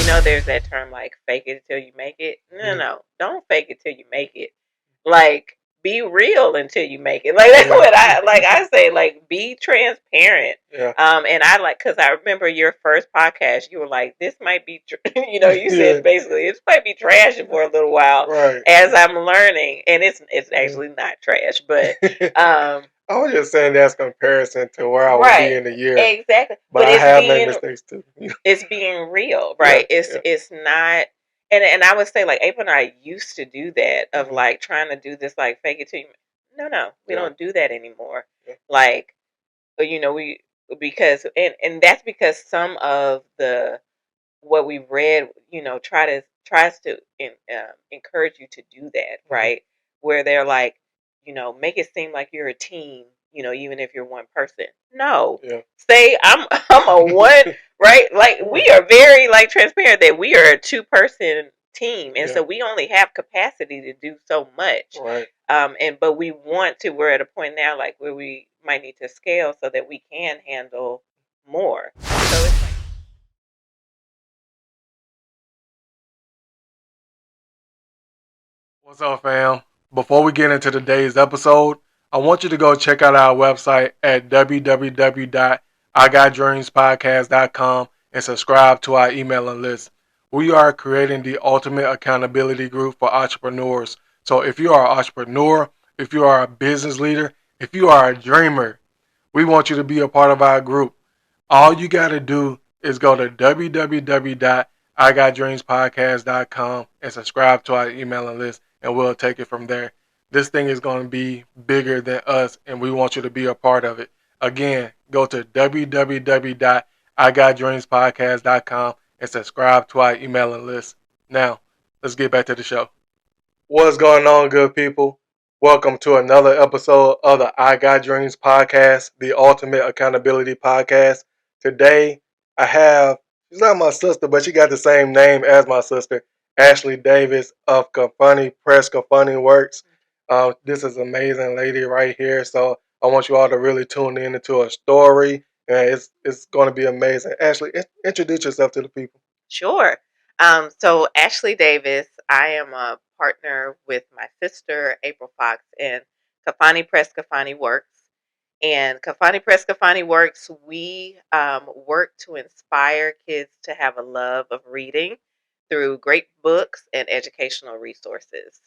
there's that term like fake it till you make it. No, don't fake it till you make it. Like, be real until you make it. Like, that's what I say. Like, be transparent. Yeah. And I like, because I remember your first podcast, you were like, this might be, you said basically, this might be trash for a little while as I'm learning. And it's actually not trash, but I was just saying that's comparison to where I would be in a year. exactly. But I have made mistakes too. It's being real, right? It's not. And I would say, like, April and I used to do that of like trying to do this like fake it till you. No, we don't do that anymore. Like, we because and that's because some of the what we've read, tries to encourage you to do that, right? Where they're like, make it seem like you're a team, even if you're one person. No, say I'm a one, right? Like, we are very like transparent that we are a 2-person team, and so we only have capacity to do so much, right? But we're at a point now like where we might need to scale so that we can handle more. So it's like, what's up, fam? Before we get into today's episode, I want you to go check out our website at www.igotdreamspodcast.com and subscribe to our emailing list. We are creating the ultimate accountability group for entrepreneurs. So if you are an entrepreneur, if you are a business leader, if you are a dreamer, we want you to be a part of our group. All you got to do is go to www.igotdreamspodcast.com and subscribe to our emailing list, and we'll take it from there. This thing is going to be bigger than us, and we want you to be a part of it. Again, go to www.igotdreamspodcast.com and subscribe to our emailing list. Now, let's get back to the show. What's going on, good people? Welcome to another episode of the I Got Dreams podcast, the ultimate accountability podcast. Today, she's not my sister, but she got the same name as my sister, Ashley Davis of Kifani Press, Kifani Works. This is an amazing lady right here, so I want you all to really tune in into her story, and it's going to be amazing. Ashley, introduce yourself to the people. sure. So Ashley Davis, I am a partner with my sister April Fox in Kifani Press, Kifani Works. And Kifani Press, Kifani Works, we work to inspire kids to have a love of reading through great books and educational resources.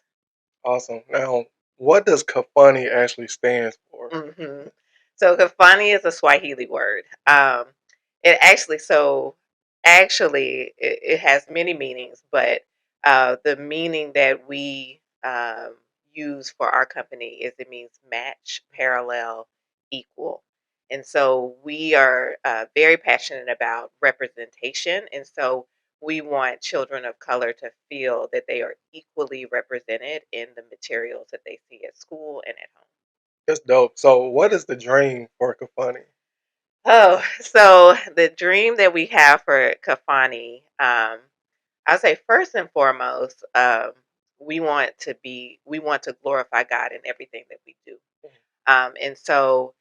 Awesome. Now, what does Kifani actually stands for? So Kifani is a Swahili word. It actually, it has many meanings, but the meaning that we use for our company is it means match, parallel, equal. And so we are very passionate about representation. And so we want children of color to feel that they are equally represented in the materials that they see at school and at home. That's dope. So, what is the dream for Kifani? Oh, so the dream that we have for Kafani, I'll say first and foremost, we want to glorify God in everything that we do. And so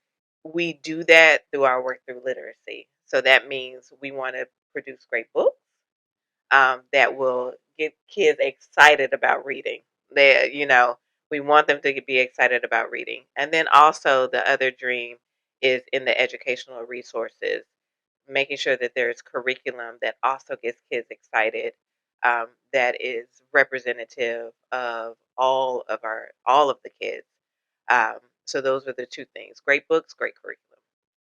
we do that through our work through literacy. So that means we want to produce great books that will get kids excited about reading. We want them to be excited about reading. And then also the other dream is in the educational resources, making sure that there's curriculum that also gets kids excited, that is representative of all of the kids. So those are the two things: great books, great curriculum.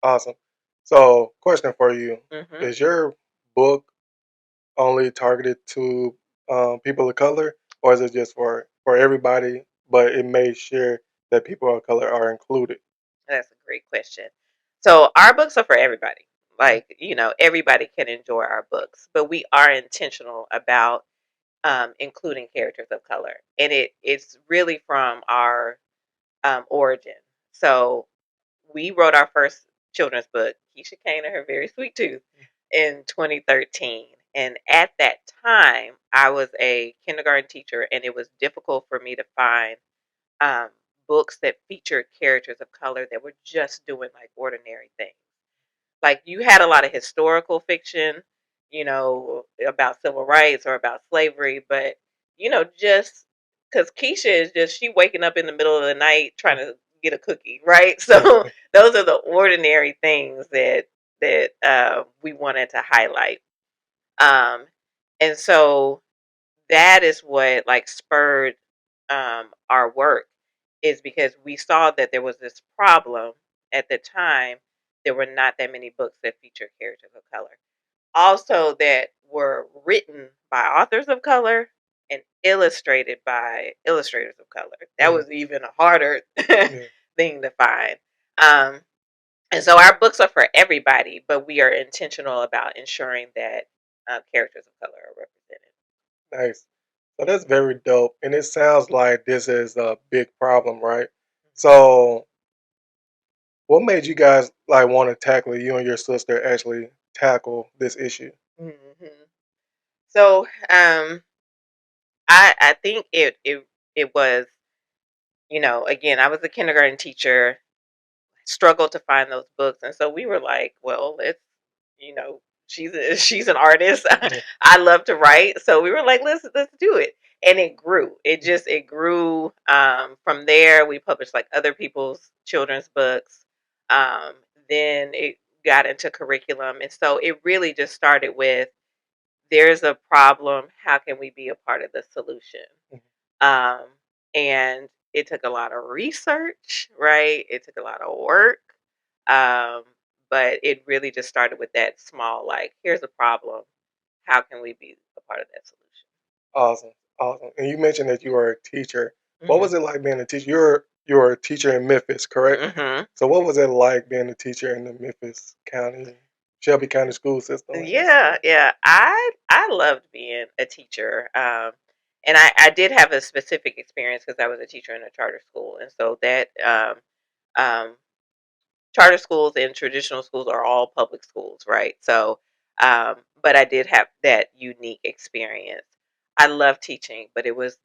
Awesome. So, question for you: Mm-hmm. Is your book only targeted to people of color, or is it just for everybody? But it made sure that people of color are included. That's a great question. So our books are for everybody. Like, everybody can enjoy our books, but we are intentional about including characters of color, and it's really from our origin. So we wrote our first children's book, Keisha Kane and Her Very Sweet Tooth, in 2013. And at that time, I was a kindergarten teacher, and it was difficult for me to find um, books that featured characters of color that were just doing like ordinary things. Like, you had a lot of historical fiction, about civil rights or about slavery, but just because Keisha is just she waking up in the middle of the night trying to get a cookie, right? So those are the ordinary things that we wanted to highlight, um, and so that is what like spurred our work, is because we saw that there was this problem at the time. There were not that many books that feature characters of color, also that were written by authors of color and illustrated by illustrators of color. That was even a harder thing to find. Um, and so our books are for everybody, but we are intentional about ensuring that characters of color are represented. Nice. So that's very dope. And it sounds like this is a big problem, right? So what made you guys like want to tackle it? You and your sister actually tackle this issue. Mm-hmm. So I think it was, again, I was a kindergarten teacher, struggled to find those books, and so we were like, well, let's, you know, she's an artist. I love to write, so we were like, let's do it, and it grew. It grew. From there, we published like other people's children's books. Um, then it got into curriculum, and so it really just started with, there's a problem. How can we be a part of the solution? Um, and it took a lot of research, right? It took a lot of work. Um, but it really just started with that small, like, here's a problem. How can we be a part of that solution? Awesome, awesome. And you mentioned that you were a teacher. What was it like being a teacher? You're a teacher in Memphis, correct? Mm-hmm. So what was it like being a teacher in the Memphis County, Shelby County school system? Yeah. I loved being a teacher. And I did have a specific experience because I was a teacher in a charter school, and so that um, charter schools and traditional schools are all public schools, right? So, but I did have that unique experience. I love teaching, but it was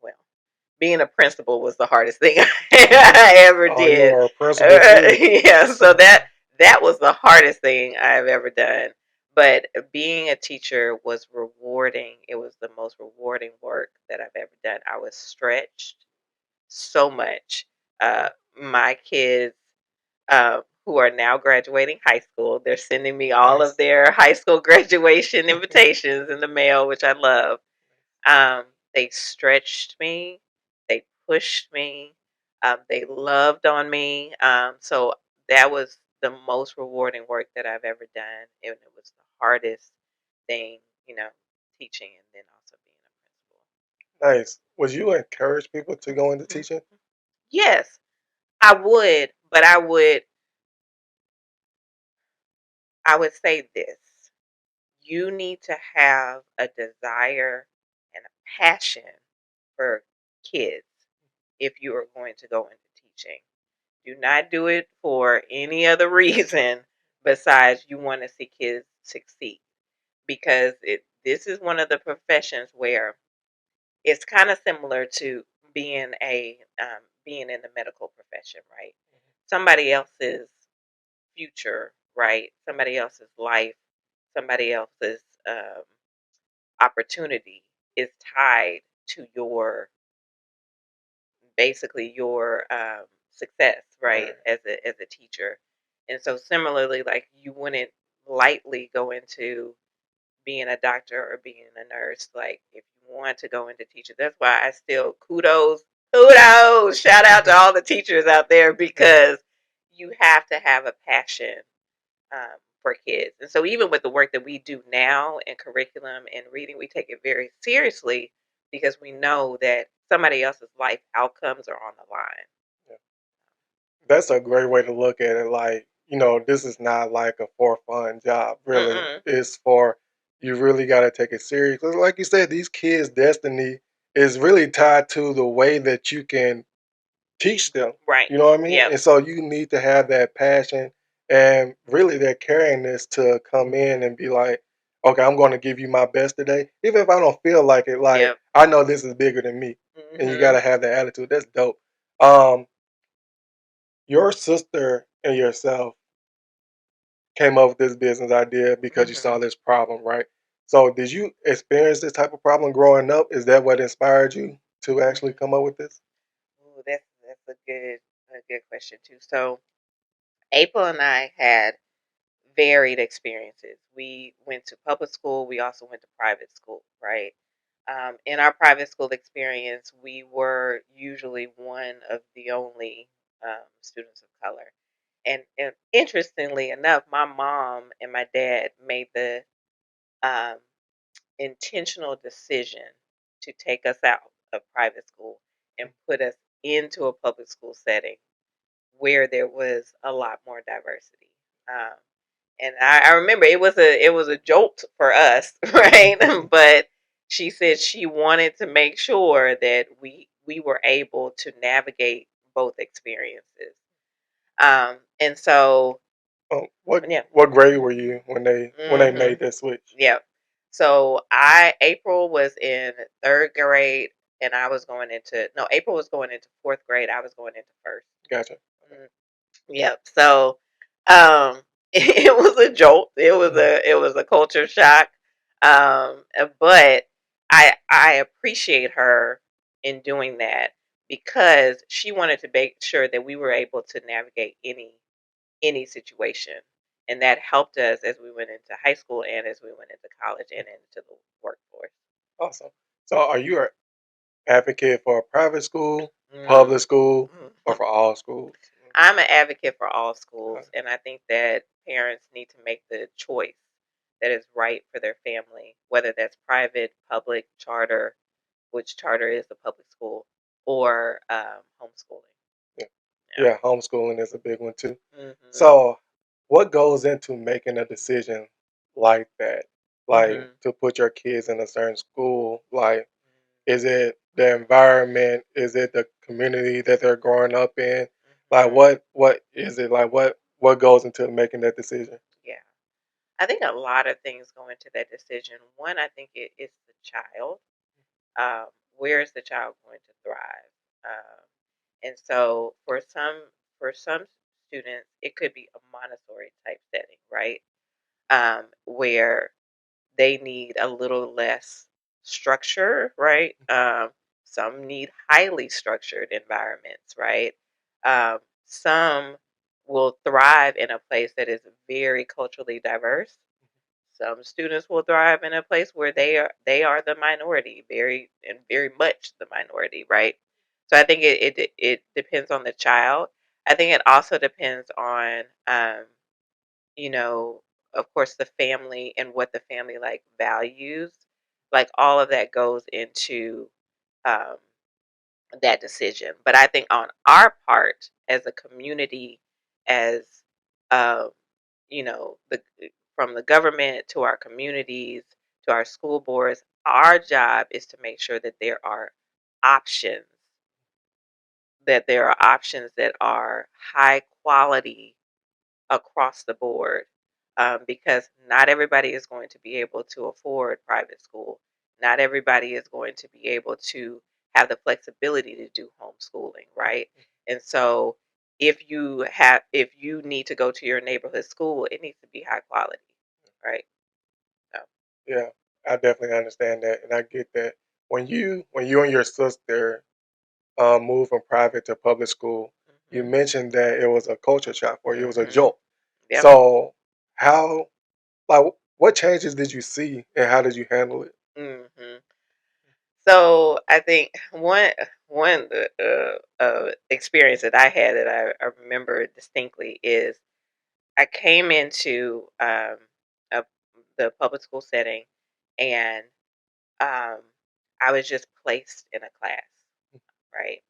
well, being a principal was the hardest thing I ever Oh, you did. were a principal too. Yeah, so that was the hardest thing I've ever done. But being a teacher was rewarding. It was the most rewarding work that I've ever done. I was stretched so much. My kids, who are now graduating high school, they're sending me all of their high school graduation invitations in the mail, which I love. Um, they stretched me, they pushed me, they loved on me. So that was the most rewarding work that I've ever done, and it was the hardest thing, teaching and then also being a principal. Nice. Would you encourage people to go into teaching? Yes, I would, but I would say this: you need to have a desire and a passion for kids if you are going to go into teaching. Do not do it for any other reason besides you want to see kids succeed, because this is one of the professions where it's kind of similar to being in the medical profession, right? Somebody else's future, right? Somebody else's life, somebody else's um, opportunity is tied to your success, right? As a teacher. And so similarly, like, you wouldn't lightly go into being a doctor or being a nurse. Like, if you want to go into teaching, that's why I still kudos, shout out to all the teachers out there, because you have to have a passion for kids. And so even with the work that we do now in curriculum and reading, we take it very seriously because we know that somebody else's life outcomes are on the line. That's a great way to look at it. Like, this is not like a for fun job, really. Mm-mm. It's for, you really got to take it serious. 'Cause like you said, these kids' destiny is really tied to the way that you can teach them. Right. You know what I mean? Yep. And so you need to have that passion and really that caringness to come in and be like, okay, I'm going to give you my best today. Even if I don't feel like it, like, Yep. I know this is bigger than me. And you got Mm-hmm. to have that attitude. That's dope. Um, your sister and yourself, came up with this business idea because you saw this problem, right? So did you experience this type of problem growing up? Is that what inspired you to actually come up with this? Ooh, that's a good question too. So April and I had varied experiences. We went to public school. We also went to private school, right? In our private school experience, we were usually one of the only students of color. And interestingly enough, my mom and my dad made the um, intentional decision to take us out of private school and put us into a public school setting where there was a lot more diversity. Um, and I remember it was a jolt for us, right? But she said she wanted to make sure that we were able to navigate both experiences. And so Oh, what yeah. what grade were you when they Hmm. made that switch? Yeah. So April was in third grade, and I was going into no April was going into fourth grade. I was going into first. Gotcha. Mm, yep. So it was a jolt. It was a culture shock. But I appreciate her in doing that because she wanted to make sure that we were able to navigate any situation. And that helped us as we went into high school and as we went into college and into the workforce. Awesome. So are you an advocate for a private school, Mm. public school, or Mhm. for all schools? I'm an advocate for all Uh, schools, and I think that parents need to make the choice that is right for their family, whether that's private, public, charter, which charter is a public school, or homeschooling. yeah. Yeah. Yeah, homeschooling is a big one too. Mhm. So what goes into making a decision like that? Like Mhm. to put your kids in a certain school? Like, is it the environment? Is it the community that they're growing up in? Like Mhm. what is it? Like what goes into making that decision? Yeah. I think a lot of things go into that decision. One, I think it's the child. Where is the child going to thrive? And so for some students, it could be a Montessori type setting, right? Where they need a little less structure, right? Some need highly structured environments, right? Some will thrive in a place that is very culturally diverse. Some students will thrive in a place where they are the minority, very much the minority, right? So I think it depends on the child. I think it also depends on you know, of course the family and what the family like values. Like all of that goes into um that decision. But I think on our part as a community, as um, the from the government to our communities to our school boards, our job is to make sure that options, there are options that are high quality across the board, because not everybody is going to be able to afford private school. Not everybody is going to be able to have the flexibility to do homeschooling, right? And so if you need to go to your neighborhood school, it needs to be high quality, right? So, Yeah, I definitely understand that, and I get that. When you and your sister moved from private to public school, you hmm mentioned that it was a culture shock for you. It was a hmm jolt. yep. So how like what changes did you see, and how did you handle it? hmm So I think one experience that I had that I remember distinctly is I came into a, the public school setting, and um, I was just placed in a class, right?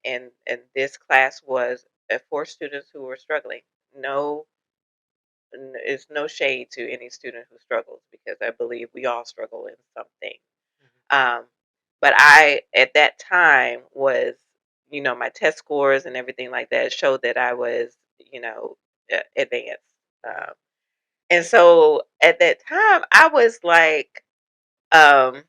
And this class was for students who were struggling. No, it's no shade to any student who struggles because I believe we all struggle in something. Um, but I, at that time, my test scores and everything like that showed that I was, advanced. Um, and so at that time, I was like, um,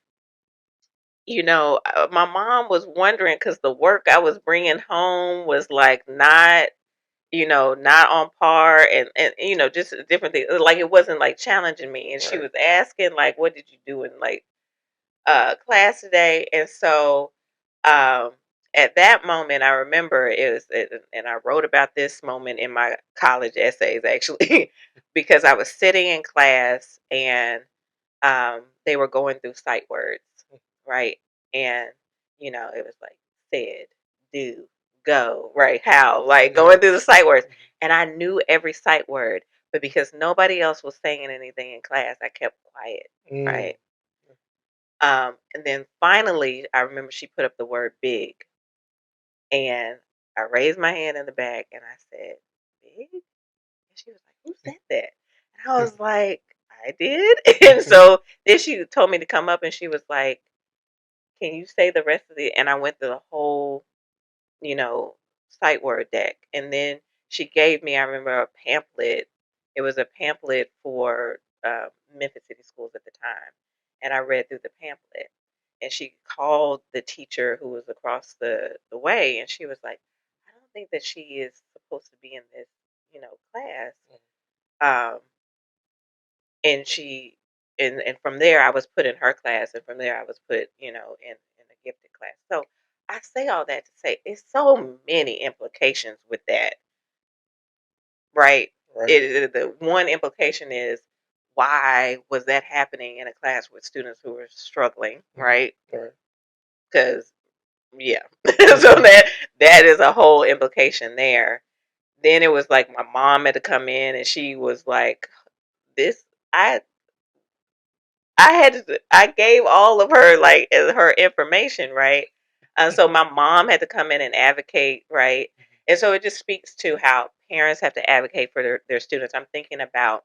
my mom was wondering because the work I was bringing home was like not. not on par, and just different things. Like, it wasn't like challenging me. And she was asking, like, what did you do in like class today? And so at that moment, I remember and I wrote about this moment in my college essays, actually, because I was sitting in class, and they were going through sight words, right? And it was like said, do, go, right? How, like, going through the sight words, and I knew every sight word, but because nobody else was saying anything in class, I kept quiet, right? And then finally, I remember she put up the word big, and I raised my hand in the back, and I said, big? And she was like, who said that? And I was like, I did. And so then she told me to come up, and she was like, can you say the rest of the, and I went through the whole, you know, sight word deck. And then she gave me, I remember, a pamphlet. It was a pamphlet for Memphis City Schools at the time. And I read through the pamphlet. And she called the teacher who was across the way. And she was like, I don't think that she is supposed to be in this, class. Um, and she, and from there, I was put in her class. And from there, I was put, in a gifted class. So I say all that to say it's so many implications with that, right? The one implication is, why was that happening in a class with students who were struggling, right? Because yeah, so that is a whole implication there. Then it was like my mom had to come in, and she was like, "This, I I gave all of her, like, her information, right? So my mom had to come in and advocate, right? And so it just speaks to how parents have to advocate for their students. I'm thinking about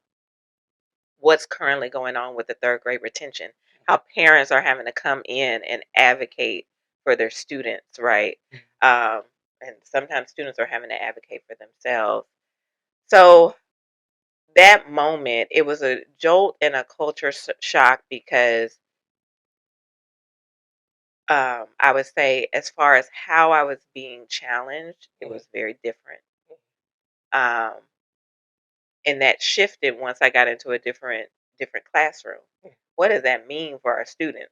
what's currently going on with the third grade retention, how parents are having to come in and advocate for their students, right? And sometimes students are having to advocate for themselves. So that moment, it was a jolt and a culture shock, because I would say, as far as how I was being challenged, it was very different. Um, and that shifted once I got into a different classroom. What does that mean for our students?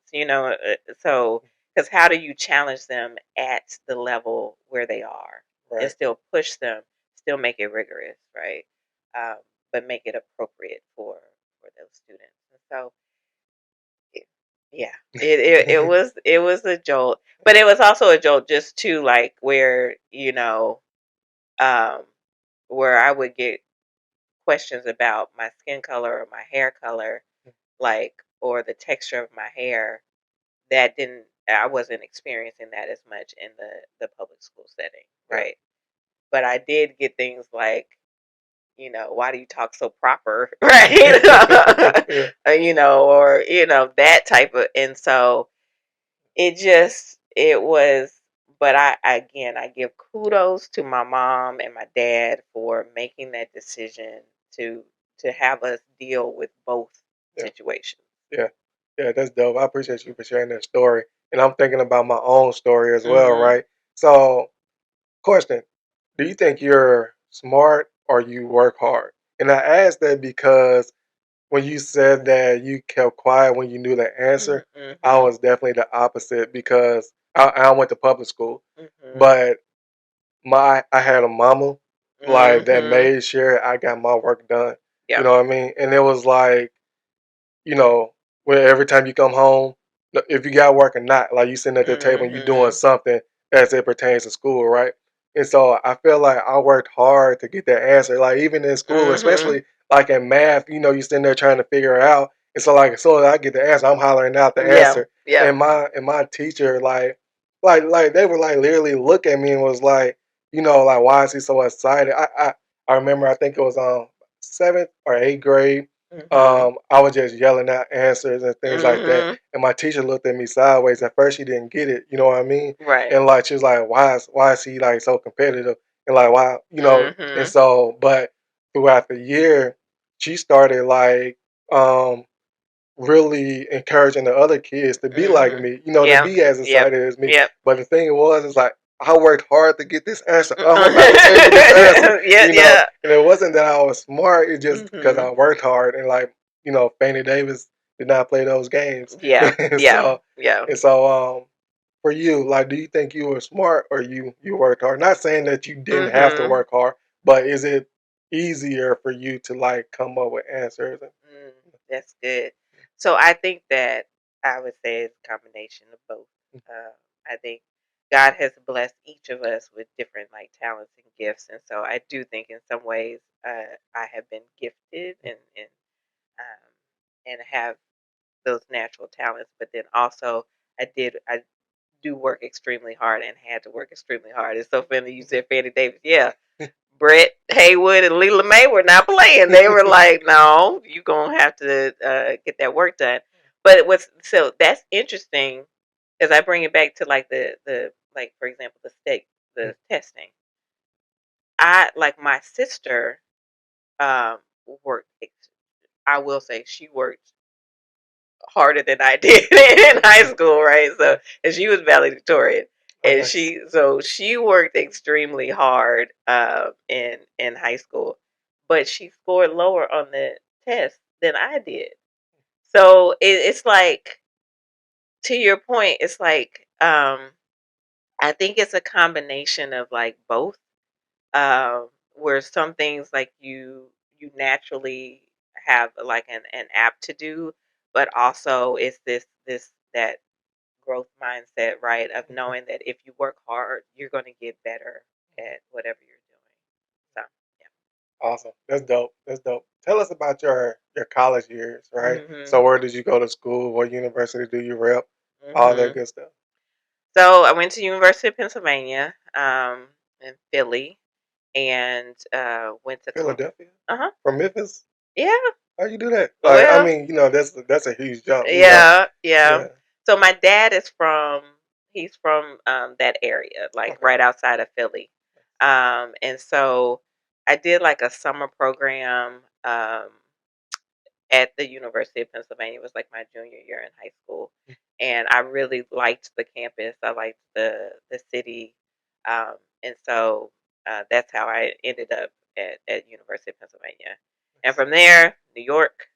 So, because how do you challenge them at the level where they are, and still push them, still make it rigorous, right? Um, but make it appropriate for those students. And so, yeah, it was a jolt, but it was also a jolt just to, like, where um where I would get questions about my skin color or my hair color, like, or the texture of my hair. That didn't I wasn't experiencing that as much in the public school setting, right? But I did get things like, why do you talk so proper, right? Or that type of, and so it was, but I give kudos to my mom and my dad for making that decision to have us deal with both situations. Yeah, that's dope. I appreciate you for sharing that story. And I'm thinking about my own story as well, right? So, question: do you think you're smart or you work hard? And I asked that because when you said that you kept quiet when you knew the answer, I was definitely the opposite, because I went to public school, but I had a mama like that made sure I got my work done. You know what I mean? And it was like, you know, where every time you come home, if you got work or not, like you sitting at the table and you doing something as it pertains to school, right? And so I feel like I worked hard to get that answer. Like even in school, especially like in math, you sitting there trying to figure it out. And so like as soon as I get the answer, I'm hollering out the answer. And my teacher like they would like literally look at me and was like, like why is he so excited? I remember I think it was seventh or eighth grade. I was just yelling out answers and things like that. And my teacher looked at me sideways. At first, she didn't get it. You know what I mean? Right. And like she was like, "Why is he like so competitive?" And like, why, And so, but throughout the year, she started like really encouraging the other kids to be like me. To be as excited as me. But the thing was, is like I worked hard to get this answer. I'm about to tell you this answer. Yeah. And it wasn't that I was smart. It's just because I worked hard and like, Fannie Davis did not play those games. Yeah. and Yeah. so for you, like, do you think you were smart or you worked hard? Not saying that you didn't have to work hard, but is it easier for you to like come up with answers? That's good. So I think that I would say it's a combination of both. I think God has blessed each of us with different like talents and gifts, and so I do think in some ways I have been gifted um, and have those natural talents, but then also I do work extremely hard and had to work extremely hard. It's so funny you said Fannie Davis. Yeah, Brett Haywood and Leela May were not playing. They were like, "No, you gonna have to get that work done." But it was so that's interesting because I bring it back to like the like for example the testing. I like my sister um, worked. I will say she worked harder than I did in high school, right? So, and she was valedictorian, and she worked extremely hard in high school, but she scored lower on the test than I did. So it's like to your point, it's like I think it's a combination of like both where some things like you naturally have like an app to do, but also it's this that growth mindset, right? Of knowing that if you work hard, you're going to get better at whatever you're doing. So Awesome. That's dope. That's dope. Tell us about your college years, right? yeah. So where did you go to school? What university do you rep? All that good stuff. So I went to University of Pennsylvania in Philly, and went to Philadelphia? uh-huh. From Memphis? Yeah. How you do that? Like, I Well, mean, that's a huge jump. yeah. Yeah. So my dad is he's from that area, like Okay. right outside of Philly. And so I did like a summer program at the University of Pennsylvania. It was like my junior year in high school, and I really liked the campus. I liked the city, and so that's how I ended up at University of Pennsylvania. And from there, New York,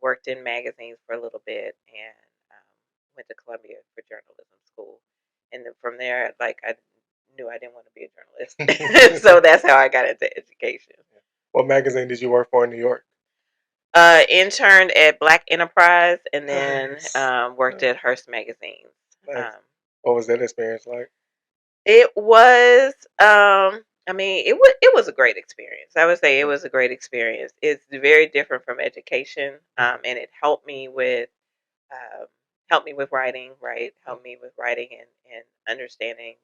worked in magazines for a little bit, and went to Columbia for journalism school. And then from there, like I knew I didn't want to be a journalist, so that's how I got into education. What magazine did you work for in New York? Interned at Black Enterprise, and then Nice. worked at Hearst Magazines. Nice. What was that experience like? It was, I mean, it was a great experience. I would say it was a great experience. It's very different from education, and it um, helped me with writing, right? Helped me with writing and understanding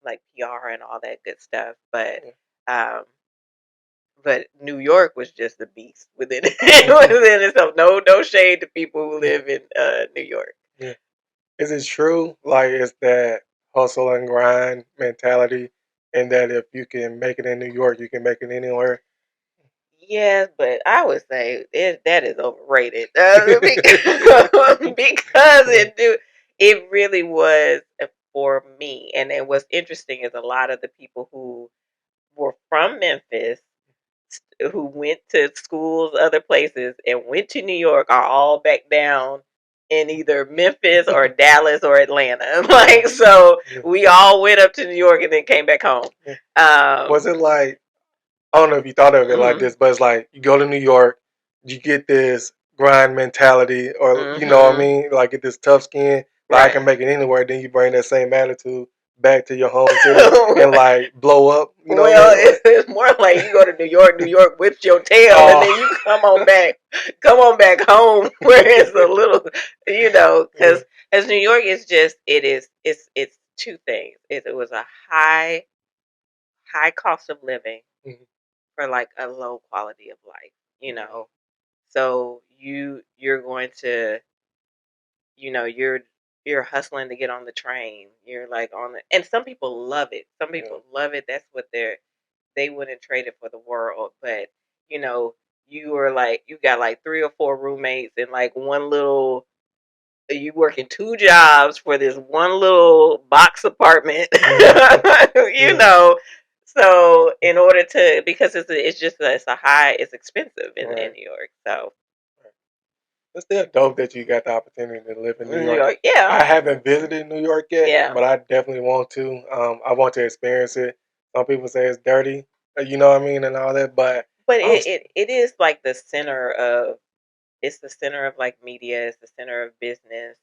like PR and all that good stuff. Um, but New York was just a beast within within itself. No shade to people who live in New York. Yeah. Is it true? Like, it's that hustle and grind mentality, and that if you can make it in New York, you can make it anywhere? Yes, but I would say that is overrated because it really was for me. And then what's interesting is a lot of the people who were from Memphis who went to schools other places and went to New York are all back down in either Memphis or Dallas or Atlanta. Like so, we all went up to New York and then came back home. Was it like, I don't know if you thought of it like this, but it's like you go to New York, you get this grind mentality, or you know what I mean, like get this tough skin, like I can make it anywhere. Then you bring that same attitude back to your home city and like blow up. You know Well, what I mean? it's more like you go to New York whips your tail, and then you come on back home where it's a little, because as New York is just it's two things. It was a high cost of living for like a low quality of life, you know. So you're going to, you're hustling to get on the train. You're like on the, and some people love it. Some people love it. That's what they wouldn't trade it for the world. But you know, you got like three or four roommates in like one little you working 2 jobs for this one little box apartment, you know. So in order to, because it's expensive in New York. So it's still dope that you got the opportunity to live in New New York. York, yeah, I haven't visited New York yet, yeah. but I definitely want to. I want to experience it. Some people say it's dirty, you know what I mean, and all that. But it is like the center of, it's the center of like media. It's the center of business.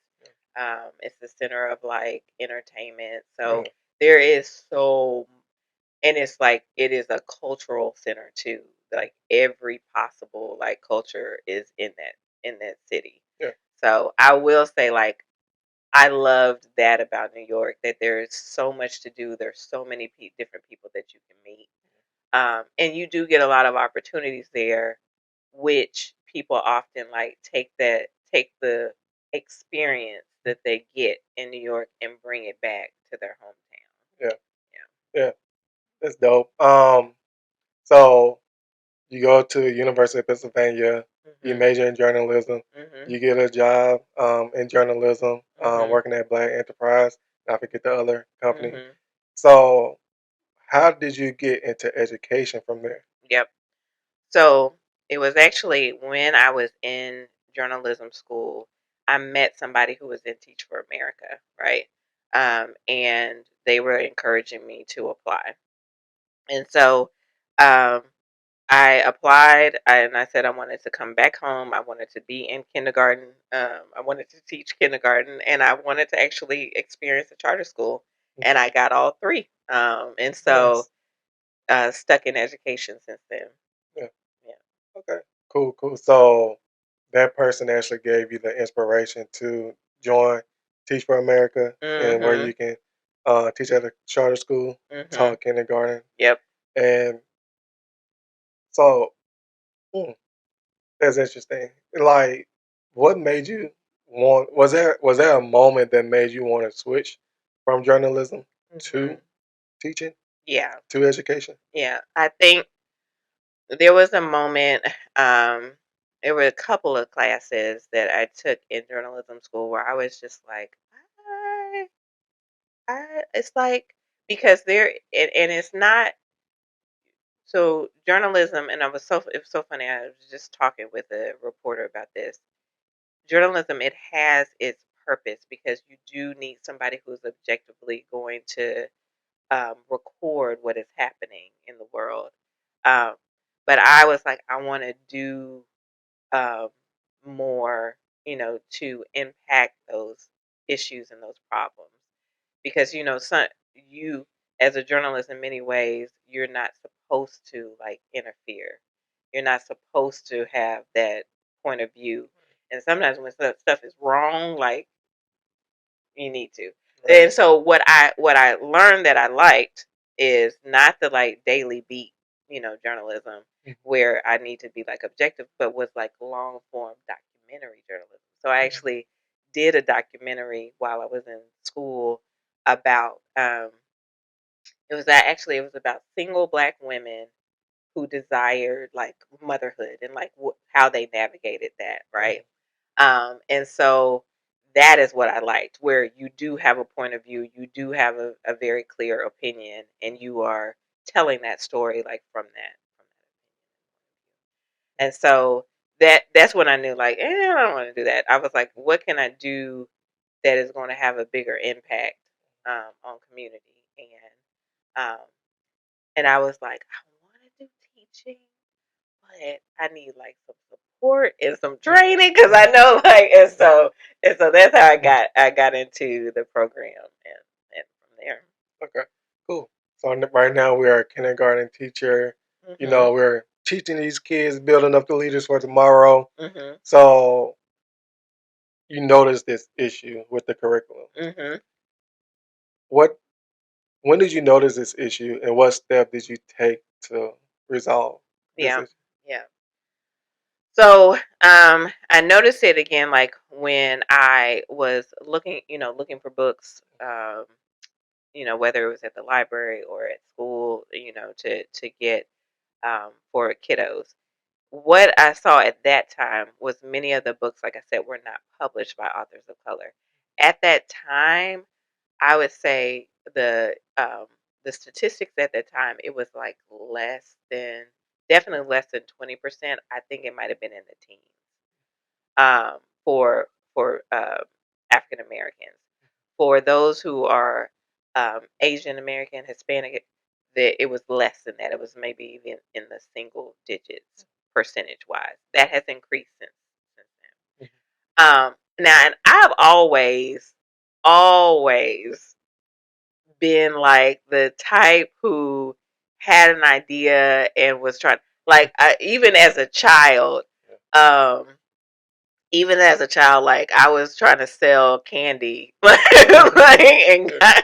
It's the center of like entertainment. So there is so, and it's like it is a cultural center too. Like every possible like culture is in that city. Yeah. So I will say, like, I loved that about New York, that there's so much to do. There's so many different people that you can meet, and you do get a lot of opportunities there, which people often like take the experience that they get in New York and bring it back to their hometown. Yeah, yeah, that's dope. So you go to University of Pennsylvania, you major in journalism, you get a job in journalism, working at Black Enterprise. I forget the other company. So how did you get into education from there? Yep. So it was actually when I was in journalism school, I met somebody who was in Teach for America, right? And they were encouraging me to apply. And so um, I applied and I said I wanted to come back home. I wanted to be in kindergarten. I wanted to teach kindergarten and I wanted to actually experience a charter school. And I got all three. And so stuck in education since then. Yeah. Yeah. Okay. Cool. Cool. So that person actually gave you the inspiration to join Teach for America, and where you can teach at a charter school, taught kindergarten. Yep. And so that's interesting. Like, what made you want? Was there a moment that made you want to switch from journalism to teaching, Yeah. to education? Yeah. I think there was a moment, there were a couple of classes that I took in journalism school where I was just like, I, it's like, because and it's not, so journalism, and it was so funny. I was just talking with a reporter about this. Journalism, it has its purpose because you do need somebody who's objectively going to record what is happening in the world. Um, but I was like, I want to do um, more, to impact those issues and those problems. Because, you, as a journalist, in many ways, you're not supposed to like interfere. You're not supposed to have that point of view. And sometimes when stuff is wrong, like, you need to. And so what I learned that I liked is not the like daily beat, journalism where I need to be like objective, but was like long form documentary journalism. So I actually did a documentary while I was in school about it was about single black women who desired like motherhood and like how they navigated that, right? And so that is what I liked, where you do have a point of view, you do have a very clear opinion, and you are telling that story like from that. And so that's when I knew, like, I don't want to do that. I was like, what can I do that is going to have a bigger impact on community? Um, and I was like, I want to do teaching, but I need like some support and some training because I know like, and so that's how I got into the program, and from there. Okay, cool. So right now we are a kindergarten teacher. You know, we're teaching these kids, building up the leaders for tomorrow. So you notice this issue with the curriculum. What When did you notice this issue, and what step did you take to resolve this Yeah, issue? yeah. So I noticed it again, like when I was looking for books, whether it was at the library or at school, to get for kiddos. what I saw at that time was many of the books, like I said, were not published by authors of color. At that time, I would say the statistics at that time, it was like less than, definitely less than 20%. I think it might have been in the teens, for African Americans. For those who are Asian American, Hispanic, that it was less than that. It was maybe even in the single digits percentage wise. That has increased since then. Now, and I've always been like the type who had an idea and was trying, like, even as a child, um, like I was trying to sell candy, like,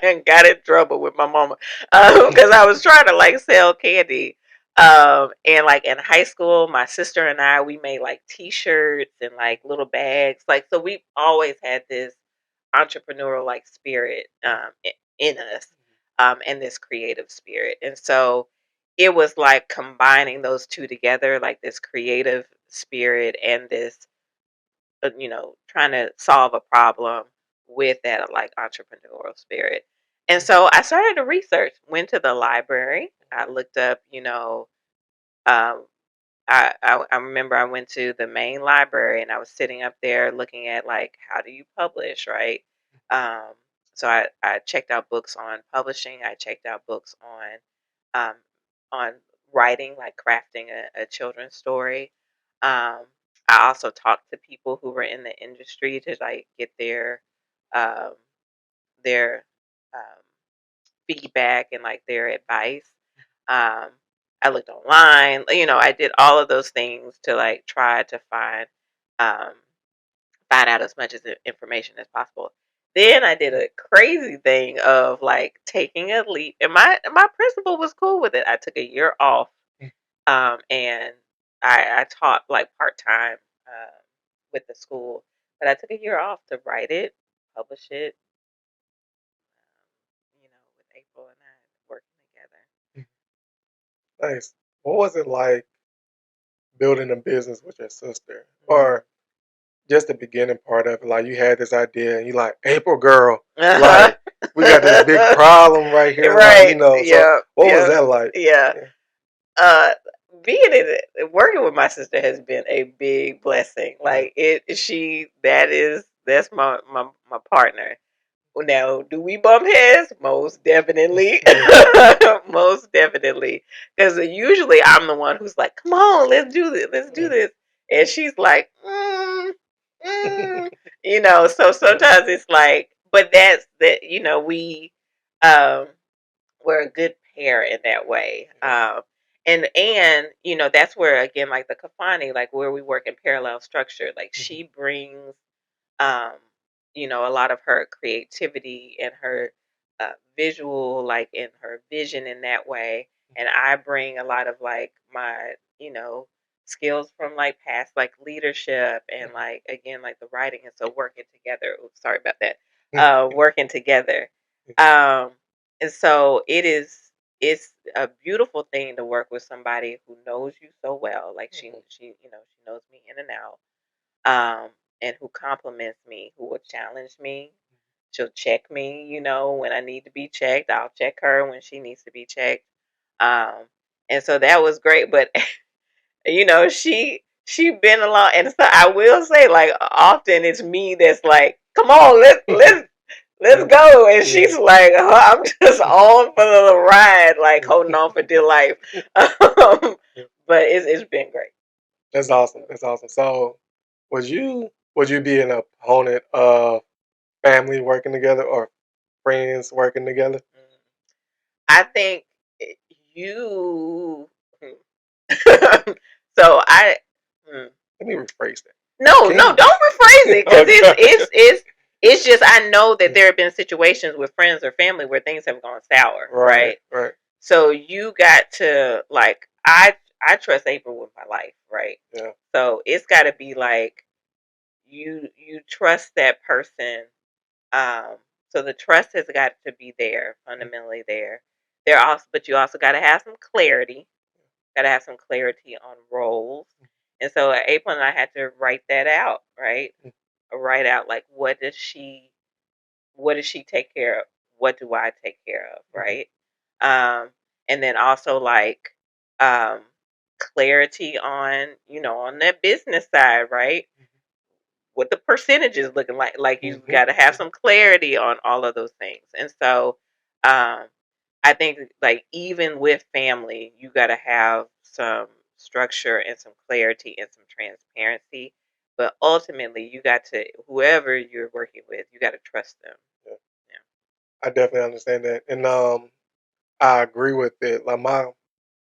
and got in trouble with my mama because I was trying to like sell candy. And like in high school, my sister and I, we made like T-shirts and like little bags. Like, so we've always had this entrepreneurial like spirit in us, and this creative spirit. And so it was like combining those two together, like this creative spirit and this, trying to solve a problem with that like entrepreneurial spirit. And so I started to research, went to the library. I looked up, um, I remember I went to the main library and I was sitting up there looking at like how do you publish, right? Um, so I checked out books on publishing. I checked out books um, on writing, like crafting a children's story. Um, I also talked to people who were in the industry to like get um, their um, feedback and like their advice. Um, I looked online, I did all of those things to like try to um, find out as much as information as possible. Then I did a crazy thing of like taking a leap, and my principal was cool with it. I took a year off, and I taught like part time with the school, but I took a year off to write it, publish it, with April and I working together. Nice. What was it like building a business with your sister, or just the beginning part of it? Like you had this idea, and you like, April girl, like we got this big problem right here, like Right. So Yeah. what was that like? Yeah. Uh, being in it, working with my sister has been a big blessing. Like that's my partner. Now, do we bump heads? Most definitely. Most definitely. Because usually I'm the one who's like, come on, let's do this. Let's do this. And she's like, mm. So sometimes it's like, but that's that, um, we're a good pair in that way. And that's where, again, like the Kifani, like where we work in parallel structure, like she brings um, a lot of her creativity and her visual, like in her vision in that way. And I bring a lot of like my, skills from like past like leadership and like again like the writing. And so working together. Oops, sorry about that. Working together. Um, and so it's a beautiful thing to work with somebody who knows you so well. Like she knows me in and out, and who compliments me, who will challenge me. She'll check me, when I need to be checked. I'll check her when she needs to be checked. Um, and so that was great. But she been along, and so I will say, like often it's me that's like, "Come on, let's go," and she's like, "I'm just on for the ride, like holding on for dear life." But it's been great. That's awesome. That's awesome. So, would you be an opponent of family working together or friends working together? I think you. So I. Let me rephrase that. No, no, don't rephrase it because Okay. it's just I know that there have been situations with friends or family where things have gone sour, right? Right. So you got to like I trust April with my life, right? Yeah. So it's got to be like you trust that person. Um, so the trust has got to be there, fundamentally there. But you also got to have some clarity. Got to have some clarity on roles, And so April and I had to write that out, right? Write out like what does she take care of? What do I take care of, right? And then also like um, clarity on on that business side, right? What the percentages looking like. Like you've got to have some clarity on all of those things. And so um, I think like even with family, you got to have some structure and some clarity and some transparency. But ultimately, you got to whoever you're working with, you got to trust them. Yeah. I definitely understand that, and I agree with it. Like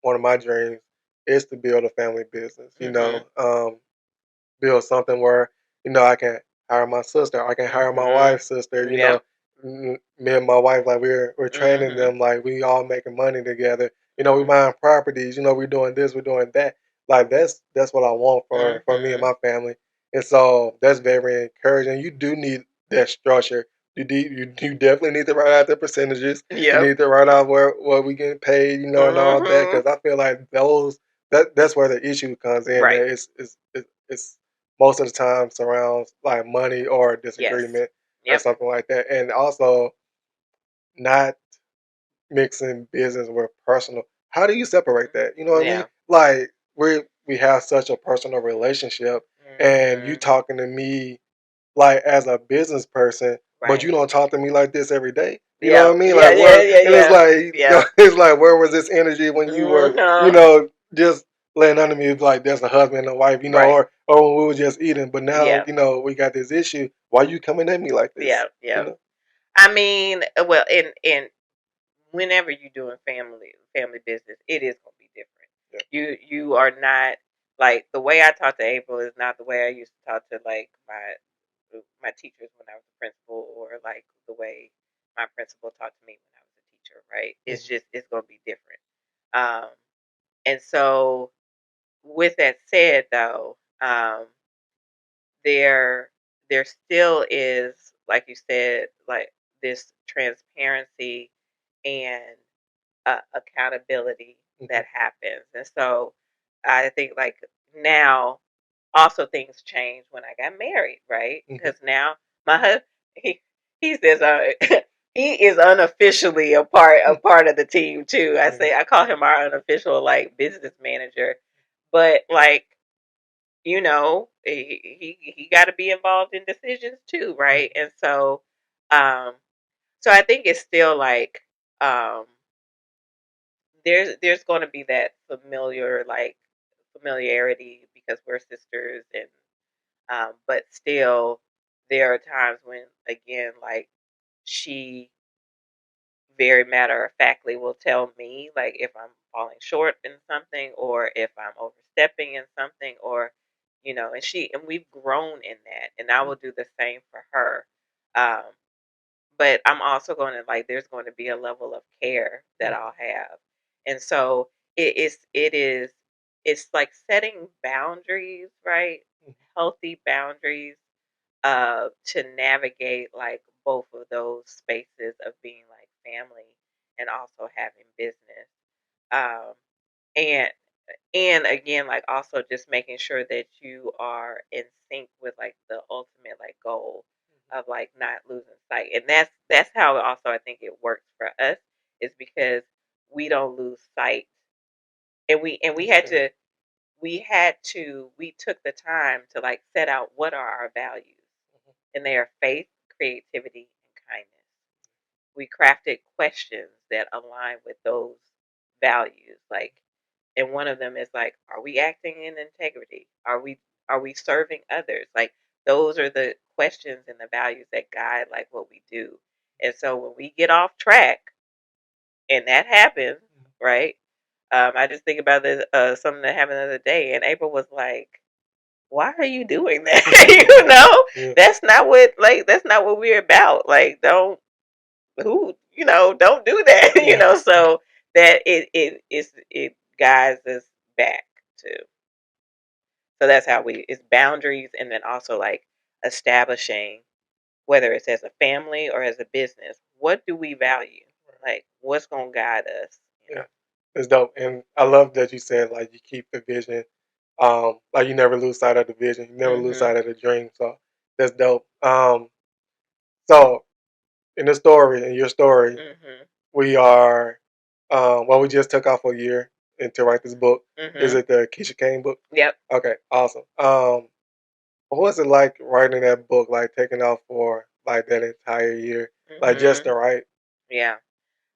one of my dreams is to build a family business. Build something where I can hire my sister, I can hire my wife's sister. Yep. Me and my wife, like we're training them, like we all making money together. We buying properties. We're doing this, we're doing that. Like that's what I want for me and my family, and so that's very encouraging. You do need that structure. You definitely need to write out the percentages. You Yep. need to write out what we getting paid, and all that, because I feel like that's where the issue comes in. Right. That it's most of the time surrounds like money or disagreement or Yep. something like that, and also not mixing business with personal. How do you separate that? You know what I mean? Like we have such a personal relationship, and you talking to me like as a business person, but you don't talk to me like this every day. You know what I mean? Like where, and it's like it's like where was this energy when you were, just laying under me like there's a husband and a wife, Right. or when we were just eating. But now, Yeah. we got this issue. Why you coming at me like this? Yeah. You Yeah. know? I mean, well, and whenever you're doing family business, it is going to be different. Yeah. You are not like the way I talk to April is not the way I used to talk to like my teachers when I was a principal, or like the way my principal talked to me when I was a teacher. Right? It's just it's going to be different. Um, and so with that said, though, there there still is, like you said, like this transparency and accountability that happens. And so I think like now also things change when I got married, right? Because now my husband he says he is unofficially a part of the team too. I call him our unofficial like business manager, but like he got to be involved in decisions too, right? And um so I think it's still like um there's going to be that familiarity because we're sisters, and but still there are times when again like she very matter of factly will tell me like if I'm falling short in something or if I'm overstepping in something, or and we've grown in that, and I will do the same for her. um but I'm also going to like there's going to be a level of care that I'll have. And so it is it's like setting boundaries, right? Healthy boundaries to navigate like both of those spaces of being like family and also having business. Um and and again like also just making sure that you are in sync with like the ultimate like goal of like not losing sight. And that's how also I think it works for us, is because we don't lose sight. And we took the time to like set out what are our values, and they are faith, creativity, and kindness. We crafted questions that align with those values, like, and one of them is like, are we acting in integrity? Are we serving others? Like, those are the questions and the values that guide like what we do. And so when we get off track, and that happens, right? I just think about this something that happened the other day, and April was like, why are you doing that? That's not what we're about. Like, don't do that. So that it guides us back to. So that's how it's boundaries, and then also like establishing, whether it's as a family or as a business, what do we value? Like, what's gonna guide us? Yeah, it's dope, and I love that you said like you keep the vision Like you never lose sight of the vision, you never lose sight of the dream. So that's dope. So in the story, in your story, we are well, we just took off a year to write this book. Is it the Keisha Kane book? Yep. Okay, awesome. What was it like writing that book? Like taking off for like that entire year, like just to write? Yeah.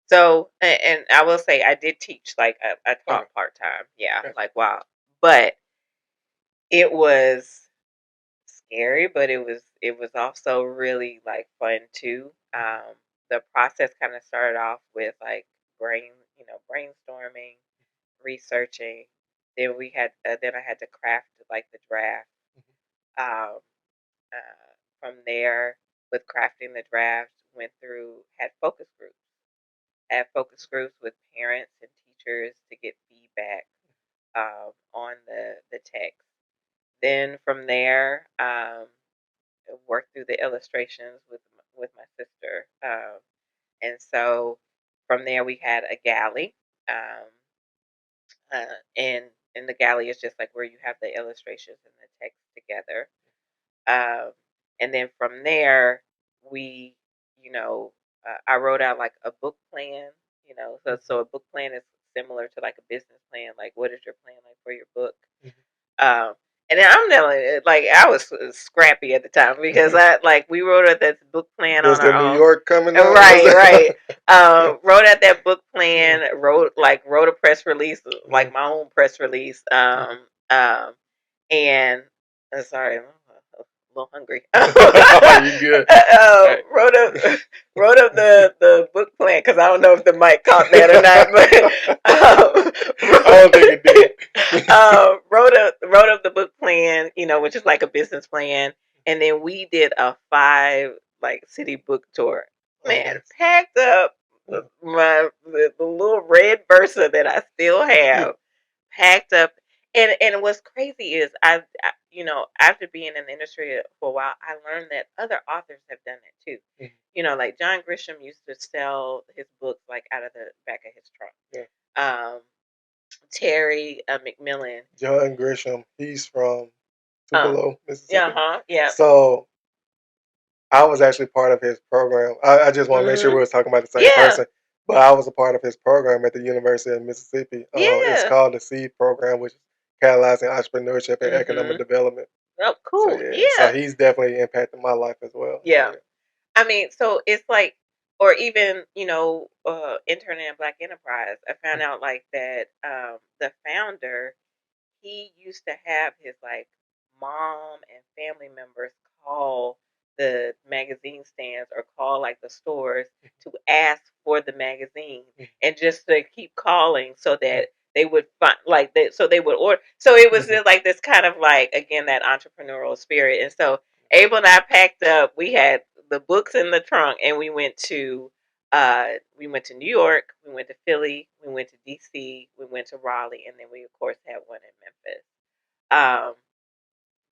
So, and I will say, I did teach, like I taught part time. Yeah, like wow, but it was scary, but it was also really like fun too. The process kind of started off with like brainstorming, researching. Then I had to craft like the draft. Um, from there, with crafting the draft, went through had focus groups with parents and teachers to get feedback on the text. Then from there, worked through the illustrations with my sister, and so from there we had a galley, um, and the galley is just like where you have the illustrations and the text together. Um, and then from there, we, I wrote out like a book plan. So a book plan is similar to like a business plan. Like, what is your plan like for your book? Um, and then I'm telling you, like I was scrappy at the time because we wrote out that book plan on our own. New York coming up, right. Wrote out that book plan. Wrote a press release, like my own press release. And sorry, I'm a little hungry. You good? Wrote up the book plan because I don't know if the mic caught that or not, but I don't think it did. wrote up the book plan, which is like a business plan, and then we did a 5 city book tour. Man, packed up the little red Versa that I still have, packed up. And what's crazy is after being in the industry for a while, I learned that other authors have done it too. Like John Grisham used to sell his books like out of the back of his trunk. Terry McMillan. John Grisham, he's from Tupelo, Mississippi. Yeah. So I was actually part of his program. I just want to make sure we were talking about the same person. But I was a part of his program at the University of Mississippi. It's called the SEED program, which is catalyzing entrepreneurship and economic development. Oh, cool. So he's definitely impacted my life as well. Yeah. I mean, so it's like, or even, interning at Black Enterprise, I found out like that the founder, he used to have his like mom and family members call the magazine stands or call like the stores to ask for the magazine, and just to keep calling so that they would find so they would order. So it was just like this kind of like, again, that entrepreneurial spirit. And so Abel and I packed up. We had the books in the trunk, and we went to New York, we went to Philly, we went to DC, we went to Raleigh, and then we of course had one in Memphis.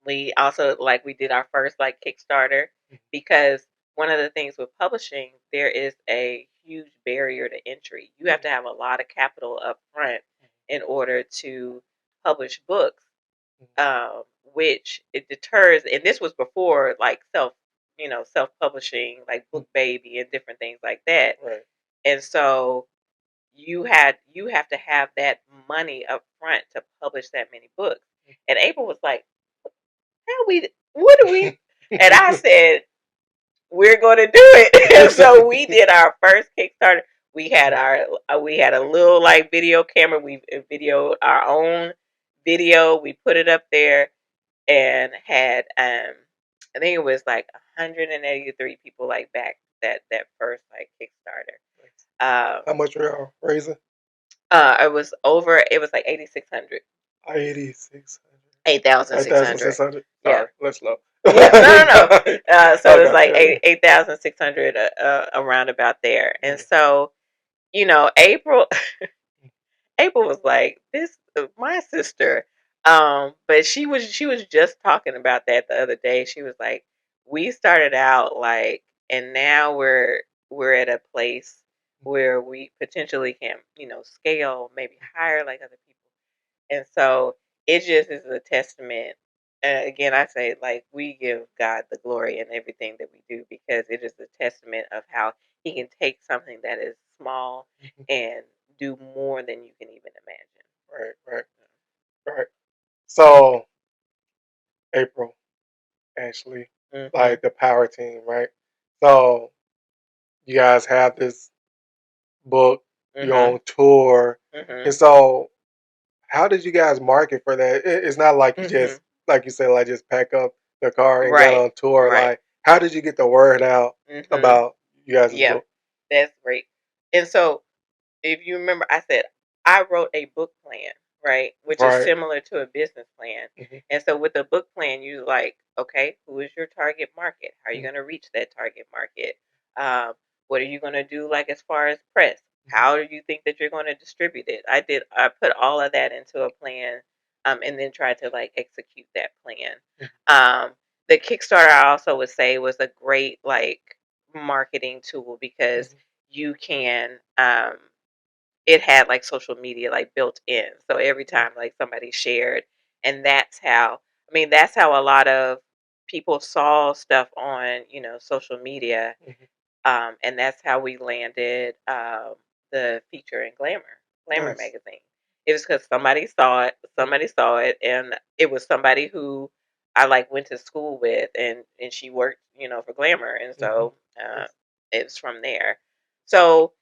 We also we did our first Kickstarter, because one of the things with publishing, there is a huge barrier to entry. You have to have a lot of capital up front in order to publish books, which it deters. And this was before self publishing, like Book Baby and different things like that. Right. And so you have to have that money up front to publish that many books. And April was like, what do we? And I said, we're going to do it. And so we did our first Kickstarter. We had a little video camera. We videoed our own video. We put it up there, and had I think it was 183 people back that first Kickstarter. How much were y'all raising? It was 8,600. 8,600. 8,600. Sorry, let's low. Yeah, no. So it was 8,600 around about there. And so, April was like, this my sister. But she was just talking about that the other day. She was like, we started out and now we're at a place where we potentially can, scale, maybe hire like other people. And so it just is a testament. Again, I say, like, we give God the glory in everything that we do, because it is a testament of how He can take something that is small and do more than you can even imagine. Right. So, April, Ashley, Mm-hmm. like the power team, right? So, you guys have this book, you're Mm-hmm. on tour, Mm-hmm. and so how did you guys market for that? It's not like you just, like you said, like just pack up the car and got Right. on tour. Right. Like, how did you get the word out Mm-hmm. about you guys' Yeah, book? that's great. And so, if you remember, I said I wrote a book plan, right, which is Right. similar to a business plan. And so, with the book plan, you like, okay, who is your target market? How are you going to reach that target market? Um, what are you going to do, like, as far as press? How do you think that you're going to distribute it? I put all of that into a plan, and then tried to, like, execute that plan. Um, the Kickstarter, I also would say, was a great, like, marketing tool, because you can, it had, like, social media, like, built in. So every time, like, somebody shared, and that's how a lot of people saw stuff on, social media. And that's how we landed, the feature in Glamour Nice. magazine. It was because somebody saw it, and it was somebody who I, like, went to school with, and she worked, for Glamour, and so it was from there. So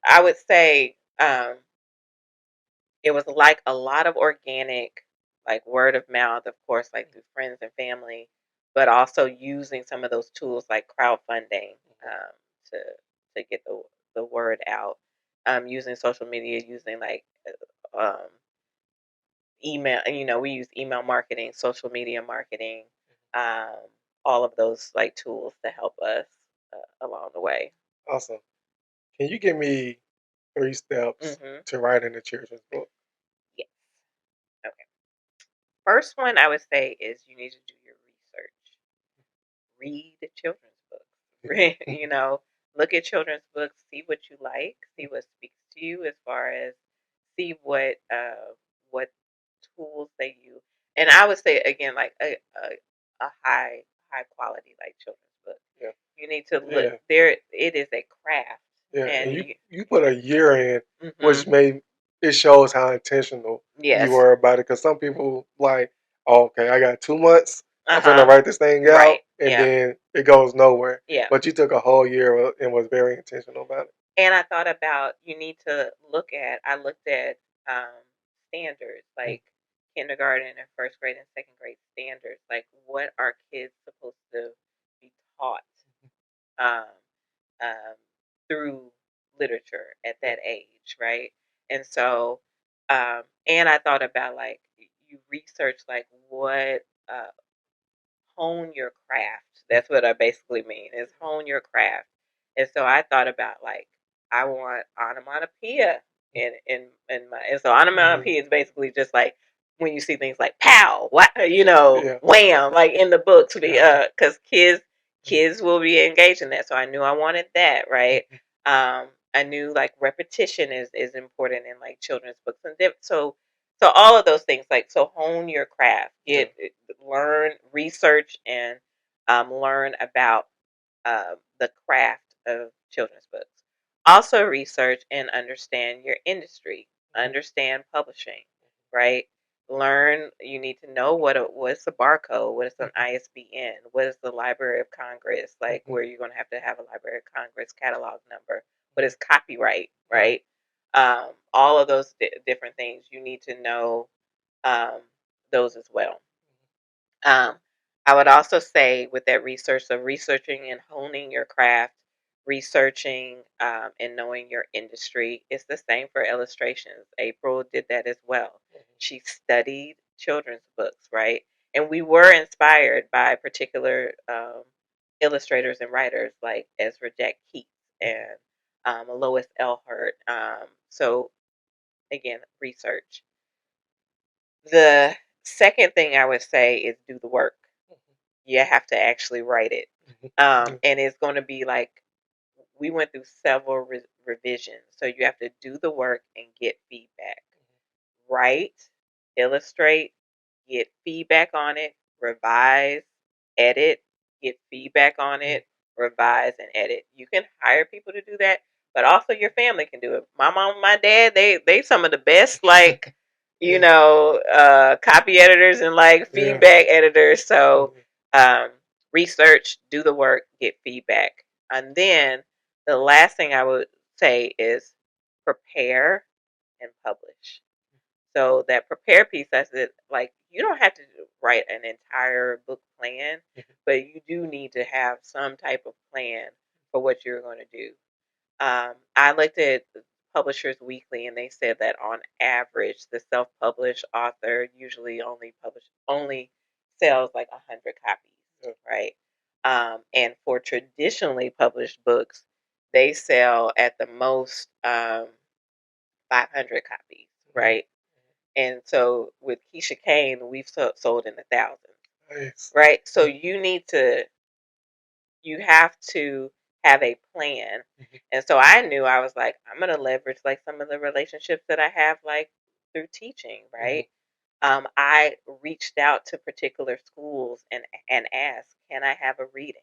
I would say, it was like a lot of organic, like, word of mouth, of course, like through friends and family, but also using some of those tools like crowdfunding, to get the word out. Using social media, using, like, um, email. We use email marketing, social media marketing, um, all of those, like, tools to help us along the way. Awesome. Can you give me 3 steps Hmm. to writing a children's book? Yeah. Okay. First one I would say is you need to do your research. Read the children's books. Look at children's books, see what you like, see what speaks to you, as far as see what tools they use. And I would say, again, like, a high quality, like, children's book. Yeah. You need to look Yeah. there. It is a craft, Yeah. And and you put a year in, hmm which made it shows how intentional you yes, were about it. Because some people like, oh, okay, I got 2 months. I'm finna uh-huh, write this thing out, right, and yeah, then it goes nowhere. yeah. But you took a whole year and was very intentional about it. And I thought about, you need to I looked at, standards, like kindergarten and first grade and second grade standards. Like, what are kids supposed to be taught, um, um, through literature at Yeah. that age, right? And so, and I thought about, like, you research, like, what, hone your craft. That's what I basically mean, is hone your craft. And so I thought about, like, I want onomatopoeia in my, and so onomatopoeia is basically just like when you see things like pow, what, Yeah. wham, like in the books, Yeah. because kids will be engaged in that. So I knew I wanted that, right? I knew, like, repetition is important in, like, children's books, and so all of those things, like, so hone your craft, Yeah. learn, research, and, learn about, the craft of children's books. Also, research and understand your industry. Understand publishing, right? Learn. You need to know what's a barcode, what is an ISBN, what is the Library of Congress, like, where you're going to have a Library of Congress catalog number. What is copyright, right? All of those different things you need to know, um, those as well. Um, I would also say, with that research, so researching and honing your craft, researching, and knowing your industry. It's the same for illustrations. April did that as well. She studied children's books, right? And we were inspired by particular, illustrators and writers like Ezra Jack Keats and, Lois Elhart. So, again, research. The second thing I would say is do the work. You have to actually write it. And it's going to be like, we went through several revisions. So you have to do the work and get feedback. Write, illustrate, get feedback on it, revise, edit, get feedback on it, revise, and edit. You can hire people to do that, but also your family can do it. My mom and my dad, they some of the best like copy editors and like feedback editors. So research, do the work, get feedback. And then the last thing I would say is prepare and publish. So that prepare piece, that's it. Like you don't have to write an entire book plan, but you do need to have some type of plan for what you're going to do. I looked at Publishers Weekly, and they said that on average, the self-published author usually only sells like 100 copies, right? And for traditionally published books, they sell at the most 500 copies, right? And so with Keisha Kane, we've sold in the thousands, right? So you have to have a plan. And so I knew I was like, I'm gonna leverage like some of the relationships that I have like through teaching, right? I reached out to particular schools and asked, can I have a reading?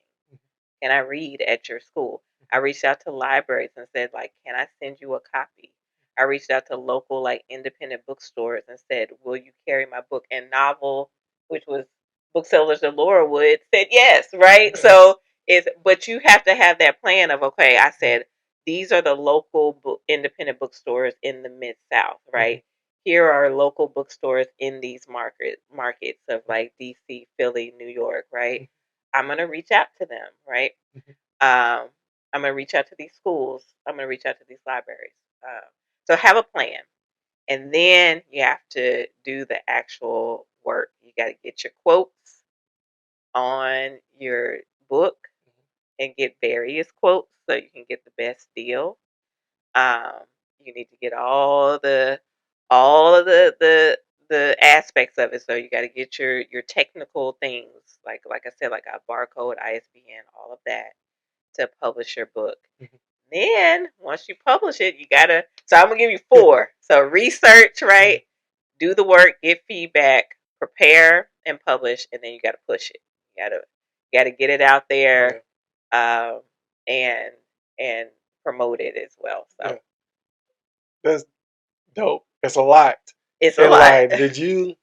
Can I read at your school? I reached out to libraries and said, like, can I send you a copy? I reached out to local, like, independent bookstores and said, will you carry my book? And Novel, which was Booksellers of Laurelwood, said yes, right? Yes. So but you have to have that plan of, okay, I said, these are the local independent bookstores in the Mid South, right? Here are local bookstores in these markets of like DC, Philly, New York, right? I'm going to reach out to them, right? I'm going to reach out to these schools. I'm going to reach out to these libraries. So have a plan. And then you have to do the actual work. You got to get your quotes on your book and get various quotes so you can get the best deal. Um, you need to get all of the aspects of it. So you got to get your technical things, like I said, like a barcode, ISBN, all of that to publish your book. Then once you publish it, you gotta. So I'm gonna give you 4. So research, right? Do the work, get feedback, prepare and publish, and then you gotta push it. You gotta get it out there, and and promote it as well. So that's dope. It's a lot. It's a lot. Like, did you